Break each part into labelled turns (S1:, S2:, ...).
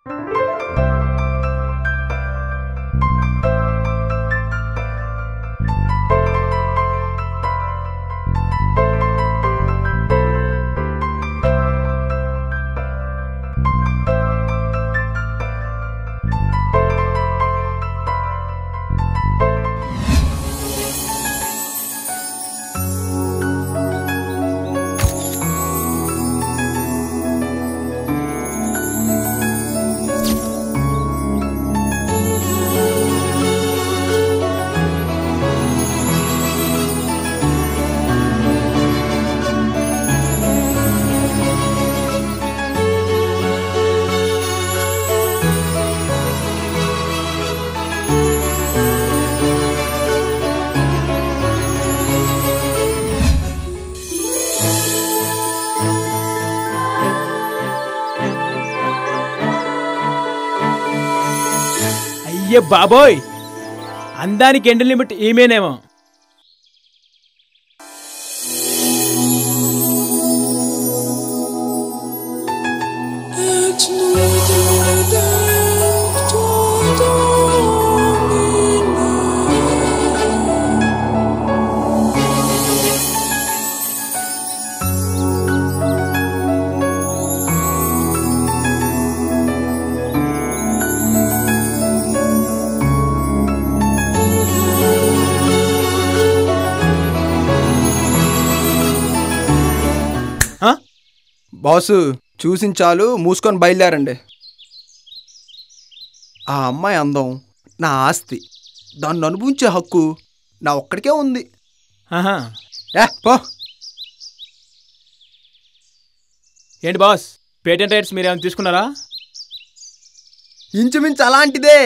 S1: అయ్యే బాబోయ్, అందానికి ఎండ్ లిమిట్ ఈమెనేమో.
S2: బాసు చూసించాలు, మూసుకొని బయలుదేరండి. ఆ అమ్మాయి అందం నా ఆస్తి, దాన్ని అనుభవించే హక్కు నా ఒక్కడికే ఉంది. పో.
S1: ఏంటి బాస్, పేటెంట్ రైట్స్ మీరేమైనా తీసుకున్నారా?
S2: ఇంచుమించు అలాంటిదే.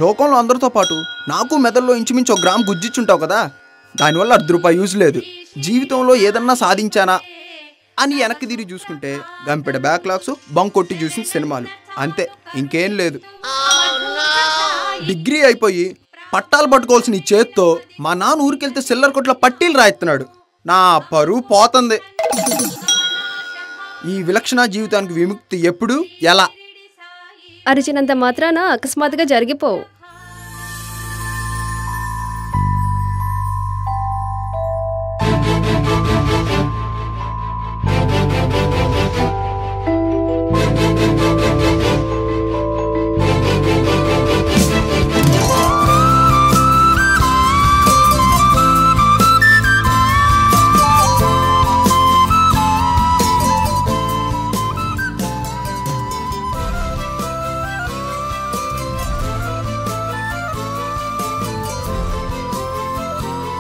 S2: లోకంలో అందరితో పాటు నాకు మెదడులో ఇంచుమించు 1 గ్రామ్ గుజ్జిచ్చుంటావు కదా, దానివల్ల ₹10 యూజ్ లేదు. జీవితంలో ఏదన్నా సాధించానా అని వెనక్కి తిరిగి చూసుకుంటే గంపెడ బ్యాక్లాగ్స్, బంక్ కొట్టి చూసిన సినిమాలు, అంతే, ఇంకేం లేదు. డిగ్రీ అయిపోయి పట్టాలు పట్టుకోవాల్సిన ఈ చేత్తో మా నాన్న ఊరికెళ్తే సిల్లర్ కొట్లో పట్టీలు రాయిస్తున్నాడు. నా పరువు పోతుంది. ఈ విలక్షణ జీవితానికి విముక్తి ఎప్పుడు, ఎలా?
S3: అరిచినంత మాత్రాన అకస్మాత్తుగా జరిగిపోవు.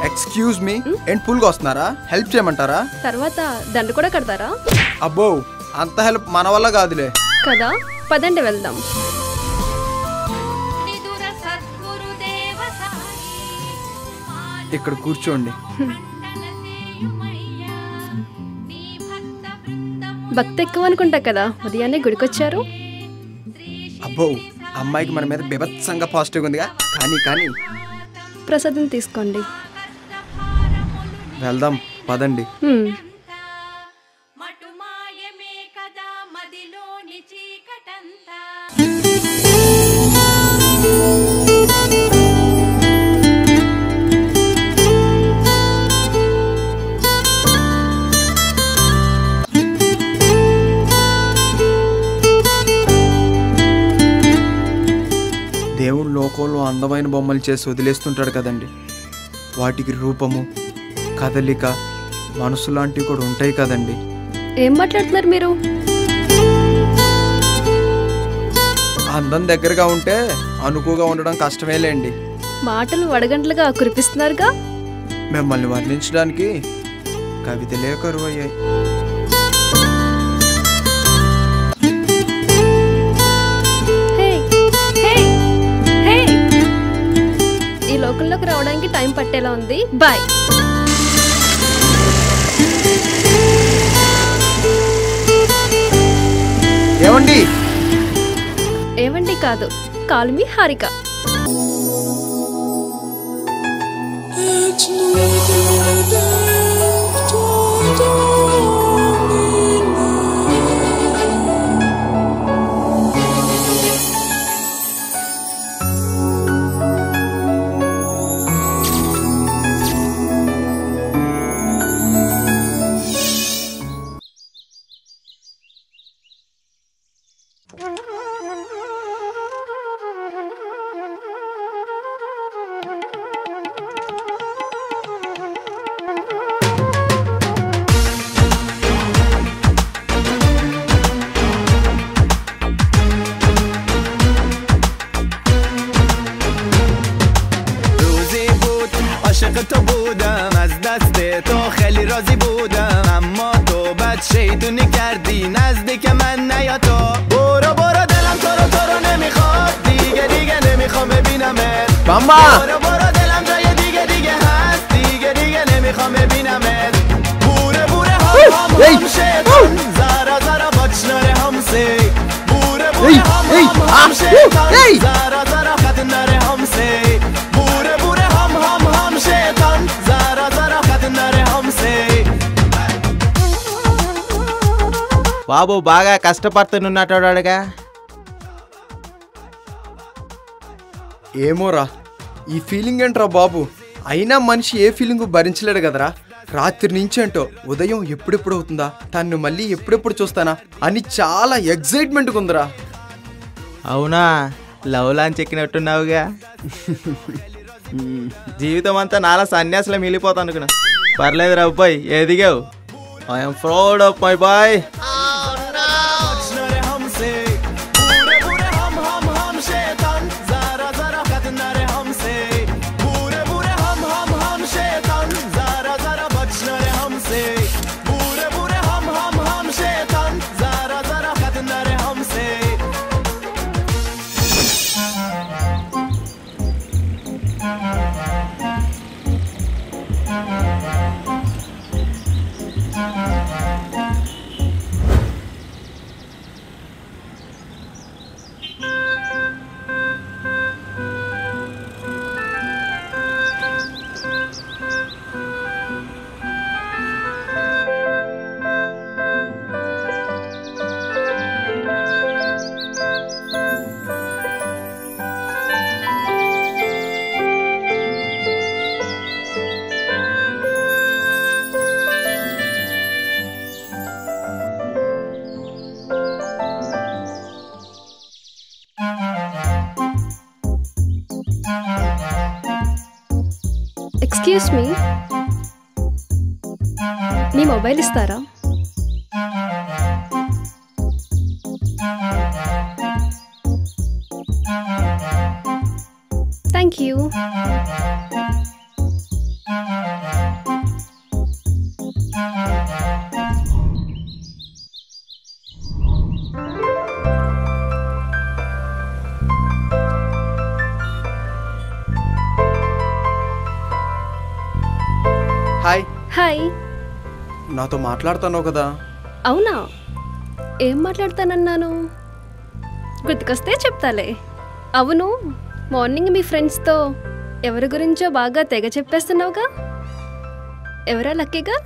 S2: ఎక్స్క్యూజ్ మీ, ఏంటి పూల్గా వస్తున్నారా? హెల్ప్ చేయమంటారా?
S3: తర్వాత దండ కూడా కడతారా?
S2: అబ్బో, అంత హెల్ప్ మన వల్ల కాదులే
S3: కదా, పదండి వెళ్దాం.
S2: ఇక్కడ కూర్చోండి.
S3: భక్తి ఎక్కువ అనుకుంటా కదా, ఉదయాన్నే గుడికొచ్చారు.
S2: అబ్బో, అమ్మాయికి మన మీద బీభత్సంగా పాజిటివ్ ఉందిగా. కానీ
S3: ప్రసాదం తీసుకోండి.
S2: వెళ్దాం, పదండి. దేవుడు లోకంలో అందమైన బొమ్మలు చేసి వదిలేస్తుంటాడు కదండి. వాటికి రూపము, కదలిక, మనసు లాంటివి కూడా ఉంటాయి కదండి.
S3: ఏం మాట్లాడుతున్నారు మీరు?
S2: అందం దగ్గరగా ఉంటే అనుకుగా ఉండడం కష్టమేలేండి.
S3: మాటలు వడగంటలుగా కురిపిస్తున్నారుగా.
S2: మిమ్మల్ని వర్ణించడానికి కవితలే కరువయ్యాయి.
S3: ఈ లోకంలోకి రావడానికి టైం పట్టేలా ఉంది. బాయ్.
S2: ఏమండి
S3: ఏమండి కాదు, కాల్ మీ హారిక.
S4: عاشق تو بودم از دست تو خیلی راضی بودم اما تو بد شیطونی کردی نزدیک من نیا تو برو برو دلم تو رو نمیخواد دیگه نمیخوام ببینمت
S2: بامبا
S4: برو دلم جای دیگه هست دیگه نمیخوام ببینمت بوره هم شیطان زارا بچناره همسه بوره هم شیطان زارا خدن نره همسه بوره هم شیطان زارا خدن نره همسه.
S5: బాబు బాగా కష్టపడుతున్నట్టుగా.
S2: ఏమోరా, ఈ ఫీలింగ్ ఏంట్రా బాబు. అయినా మనిషి ఏ ఫీలింగ్ భరించలేడు కదరా. రాత్రి నుంచి అంటో ఉదయం ఎప్పుడెప్పుడు అవుతుందా, తను మళ్ళీ ఎప్పుడెప్పుడు చూస్తానా అని చాలా ఎగ్జైట్మెంట్గా ఉందిరా.
S5: అవునా, లవ్ లాంచ్ ఎక్కినట్టున్నావుగా. జీవితం అంతా నాలా సన్యాసులో మిగిలిపోతాను అనుకున్నా. పర్లేదు రా అబ్బాయి, ఎదిగావు. I'm proud of my boy.
S3: Excuse me, మీ మొబైల్ ఇస్తారా? Thank you.
S2: హాయ్.
S3: హాయ్.
S2: నాతో మాట్లాడుతున్నావు కదా.
S3: అవునా, ఏం మాట్లాడతానన్నాను? గుర్తుకొస్తే చెప్తాలే. అవును, మార్నింగ్ మీ ఫ్రెండ్స్తో ఎవరి గురించో బాగా తెగ చెప్పేస్తున్నావుగా. ఎవరా లక్కీగా?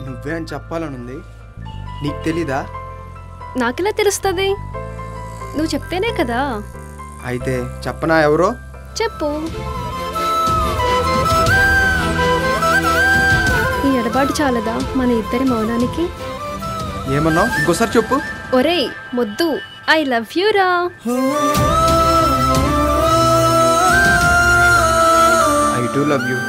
S2: నువ్వే అని చెప్పాలనుంది, నీకు తెలీదా?
S3: నాకెలా తెలుస్తుంది? నువ్వు చెప్తేనే కదా.
S2: అయితే చెప్పనా ఎవరో?
S3: చెప్పు. ఈ ఎడబాటు చాలదా మన ఇద్దరి మౌనానికి?
S2: ఏమన్నావు? ఇంకోసారి చెప్పు.
S3: ఒరేయ్ మొద్దు, ఐ లవ్ యూ రా.
S2: I do love you.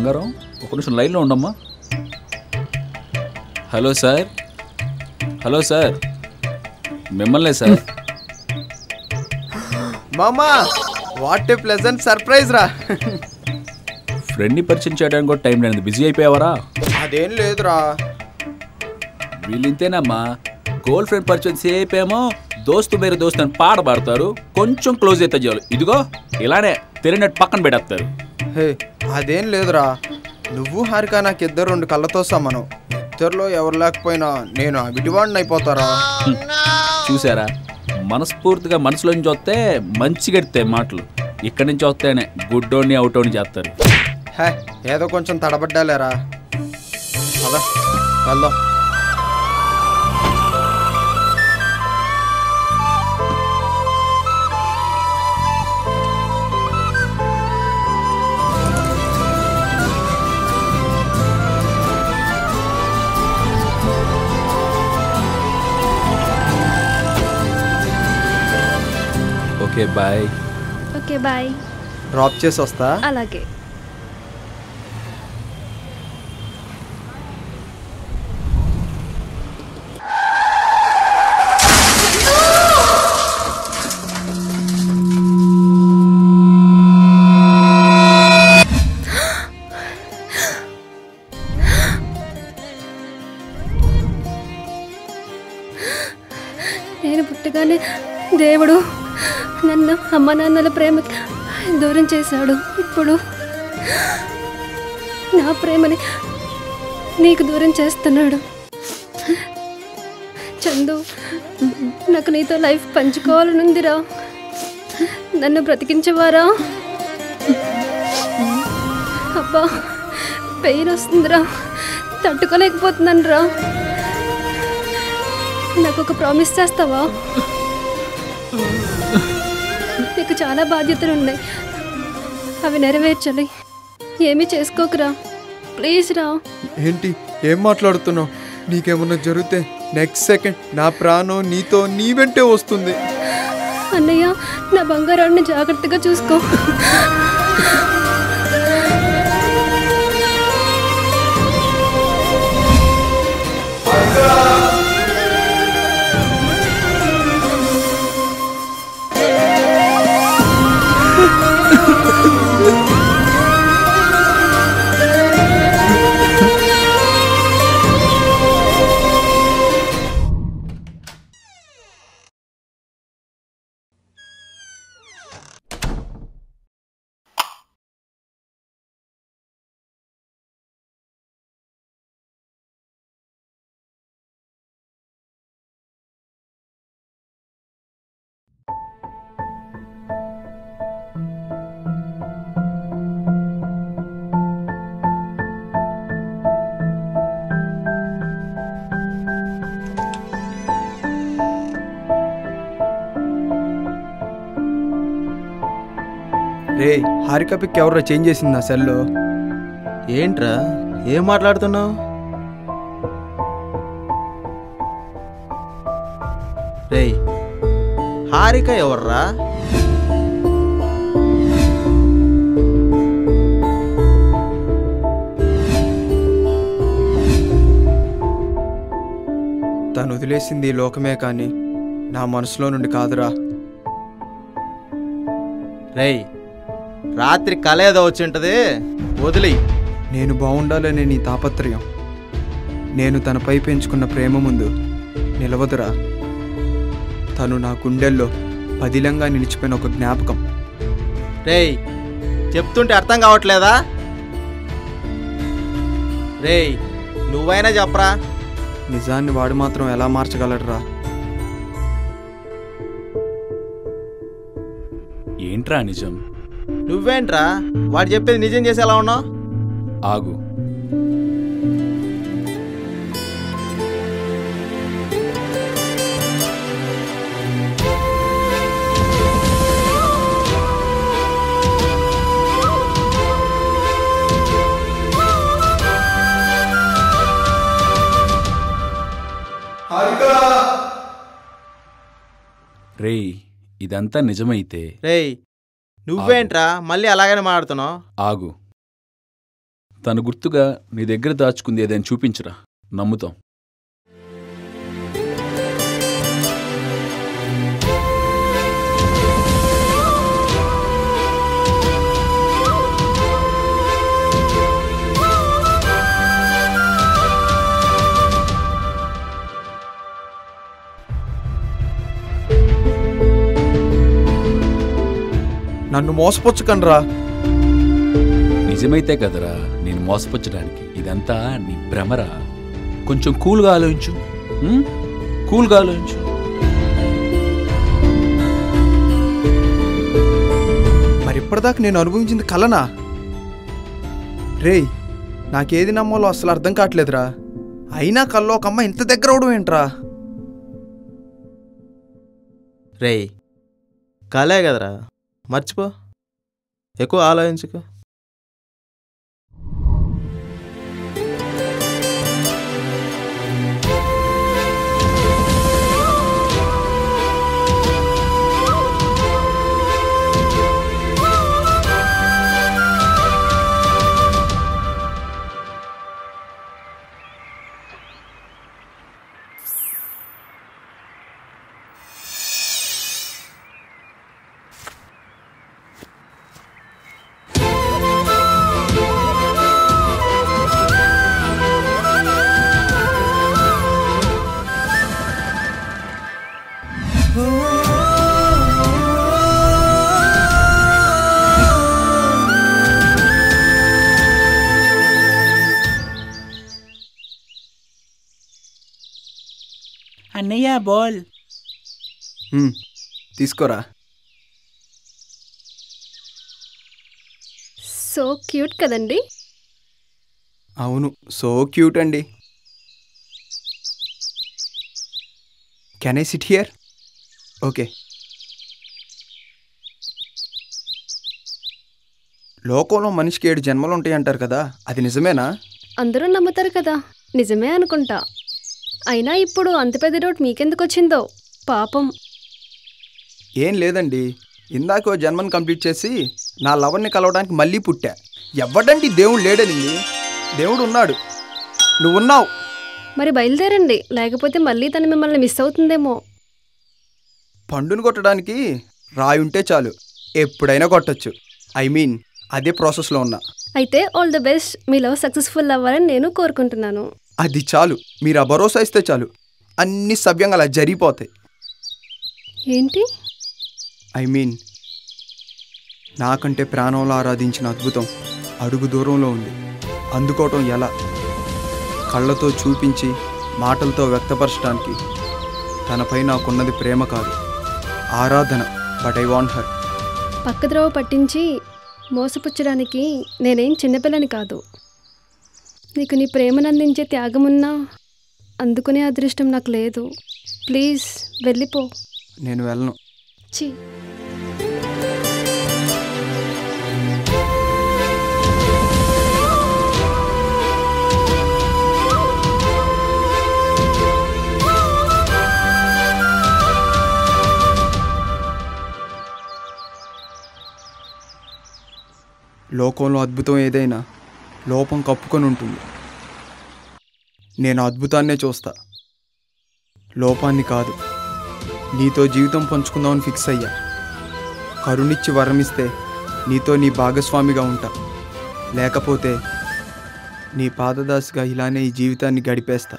S6: బంగారం ఒక నిమిషం లైన్లో ఉండమ్మా. హలో సార్, హలో సార్, మిమ్మల్నే సార్.
S2: మామా వాట్ ఏ ప్లెజెంట్ సర్ప్రైజ్ రా.
S6: ఫ్రెండ్ని పరిచయం చేయడానికి కూడా టైం లేదు, బిజీ అయిపోయావరా?
S2: అదేం లేదురా.
S6: వీళ్ళింతేనమ్మా, గర్ల్ ఫ్రెండ్ పరిచయం సేపేమో దోస్తు మేరే దోస్తు అని పాట పాడతారు, కొంచెం క్లోజ్ అయితే చాలు ఇదిగో ఇలానే తిరిగినట్టు పక్కన పెట్టేస్తారు.
S2: హే అదేం లేదురా, నువ్వు హారిక నాకు ఇద్దరు 2 కళ్ళతో సమానం. ఇద్దరిలో ఎవరు లేకపోయినా నేను అవిటివాడిని అయిపోతారా.
S6: చూసారా, మనస్ఫూర్తిగా మనసులో నుంచి వస్తే మంచిగా ఎడితే మాటలు, ఇక్కడి నుంచి వస్తేనే గుడ్డోని అవుటోని చేస్తారు.
S2: హే ఏదో కొంచెం తడబడ్డాలేరా. అదా వెళ్దాం.
S6: Okay bye.
S3: Okay bye.
S2: Drop చేసి వస్తా.
S3: అలాగే. నేను పుట్టగానే దేవుడు నన్ను అమ్మ నాన్నల ప్రేమకి దూరం చేశాడు. ఇప్పుడు నా ప్రేమని నీకు దూరం చేస్తున్నాడు. చందు, నాకు నీతో లైఫ్ పంచుకోవాలనుందిరా. నన్ను బ్రతికించవారా? అబ్బా పెయిన్ వస్తుందిరా, తట్టుకోలేకపోతున్నాను రా. నాకు ఒక ప్రామిస్ చేస్తావా? నీకు చాలా బాధ్యతలు ఉన్నాయి, అవి నెరవేర్చాలి. ఏమీ చేసుకోకురా, ప్లీజ్ రా.
S2: ఏంటి ఏం మాట్లాడుతున్నావు? నీకేమన్నా జరిగితే నెక్స్ట్ సెకండ్ నా ప్రాణం నీతో నీ వెంటే వస్తుంది.
S3: అన్నయ్య, నా బంగారాన్ని జాగ్రత్తగా చూసుకో. రే హారిక పిక్ ఎవరో చేంజ్ చేసింది నా సెల్లో.
S5: ఏంట్రా ఏం మాట్లాడుతున్నావు? రేయ్ హారిక ఎవర్రా?
S2: తను వదిలేసింది ఈ లోకమే కానీ నా మనసులో నుండి కాదురా.
S5: రేయ్ రాత్రి కల ఏదో వచ్చింటది, వదిలి.
S2: నేను బాగుండాలనే నీ తాపత్రయం నేను తనపై పెంచుకున్న ప్రేమ ముందు నిలవదురా. తను నా గుండెల్లో పదిలంగా నిలిచిపోయిన ఒక జ్ఞాపకం.
S5: రేయ్ చెప్తుంటే అర్థం కావట్లేదా? రేయ్ నువ్వైనా చెప్పరా.
S2: నిజాన్ని వాడు మాత్రం ఎలా మార్చగలడురా?
S6: ఏంట్రా నిజం?
S5: నువ్వేంట్రా వాడు చెప్పేది నిజం చేసి ఎలా ఉన్నావు?
S6: ఆగు. రేయ్ ఇదంతా నిజమైతే.
S5: రేయ్ నువ్వేంట్రా మళ్ళీ అలాగనే మాట్లాడుతున్నావు?
S6: ఆగు. తన గుర్తుగా నీ దగ్గర దాచుకుంది ఏదైనా చూపించరా, నమ్ముతాం.
S2: నన్ను మోసపుచ్చకండ్రా.
S6: నిజమైతే కదరా నేను మోసపుచ్చడానికి. ఇదంతా నీ భ్రమరా. కొంచెం కూల్గా ఆలోచించు. కూల్గా ఆలోచించు.
S2: మరి ఇప్పటిదాకా నేను అనుభవించింది కలనా? రేయ్, నాకేది నమ్మాలో అసలు అర్థం కావట్లేదురా. అయినా కల్లో ఒక అమ్మ ఇంత దగ్గర అవడం ఏంట్రా?
S5: రేయ్, కలే కదరా, మర్చిపో. ఎక్కువ ఆలోచించుకో.
S6: అన్నయ్య బాల్
S2: తీసుకోరా.
S3: సో క్యూట్ కదండి.
S2: అవును, సో క్యూట్ అండి. Can I SIT here? Okay. లోకంలో మనిషికి 7 జన్మలు ఉంటాయి అంటారు కదా, అది నిజమేనా?
S3: అందరూ నమ్ముతారు కదా, నిజమే అనుకుంటా. అయినా ఇప్పుడు అంత పెద్ద డౌట్ మీకెందుకు వచ్చిందో పాపం.
S2: ఏం లేదండి, ఇందాక జన్మను కంప్లీట్ చేసి నా లవర్ని కలవడానికి మళ్ళీ పుట్టా. ఎవడండి దేవుడు లేడనింది? దేవుడు ఉన్నాడు, నువ్వున్నావు.
S3: మరి బయలుదేరండి, లేకపోతే మళ్ళీ తను మిమ్మల్ని మిస్ అవుతుందేమో.
S2: పండును కొట్టడానికి రాయి ఉంటే చాలు, ఎప్పుడైనా కొట్టచ్చు. ఐ మీన్ అదే ప్రాసెస్లో ఉన్నా.
S3: అయితే all the best, me love successful అవ్వాలని నేను కోరుకుంటున్నాను.
S2: అది చాలు, మీరు ఆ భరోసా ఇస్తే చాలు, అన్ని సవ్యంగా అలా జరిగిపోతాయి.
S3: ఏంటి?
S2: ఐ మీన్ నాకంటే ప్రాణంలో ఆరాధించిన అద్భుతం అడుగు దూరంలో ఉంది. అందుకోవటం ఎలా? కళ్ళతో చూపించి మాటలతో వ్యక్తపరచడానికి తనపై నాకున్నది ప్రేమ కాదు, ఆరాధన. But I want her.
S3: పక్కద్రోవ పట్టించి మోసపుచ్చడానికి నేనేం చిన్నపిల్లని కాదు. నీకు నీ ప్రేమను అందించే త్యాగమున్నా అందుకునే అదృష్టం నాకు లేదు. ప్లీజ్ వెళ్ళిపో.
S2: నేను వెళ్ళను.
S3: చి
S2: లోకంలో అద్భుతం ఏదైనా లోపం కప్పుకొని ఉంటుంది. నేను అద్భుతాన్నే చూస్తా, లోపాన్ని కాదు. నీతో జీవితం పంచుకుందామని ఫిక్స్ అయ్యా. కరుణిచ్చి వరమిస్తే నీతో నీ భాగస్వామిగా ఉంటా, లేకపోతే నీ పాదదాసిగా ఇలానే ఈ జీవితాన్ని గడిపేస్తా.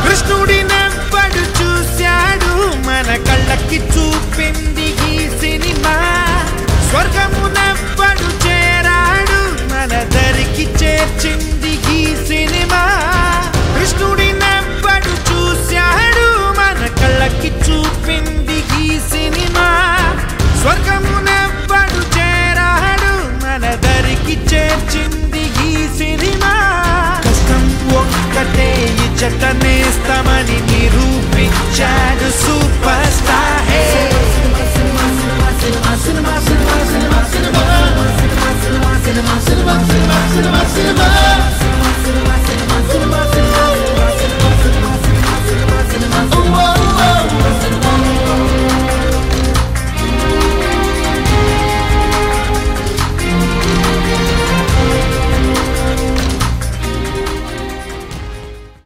S4: కృష్ణుడి నవ్వడు చూశాడు, మన కళ్ళకి చూపింది ఈ సినిమా. స్వర్గము నవ్వడు చేరాడు, మన దరికి చేర్చింది ఈ సినిమా. కృష్ణుడి నవ్వడు చూశాడు, మన కళ్ళకి చూపింది ఈ సినిమా. స్వర్గము నవ్వడు చేరాడు, మన దరికి చేర్చింది ఈ సినిమా. కష్టం ఒక్కటే ఇచ్చటనేస్తామని నిరూపించింది cinema, cinema, cinema, cinema, cinema.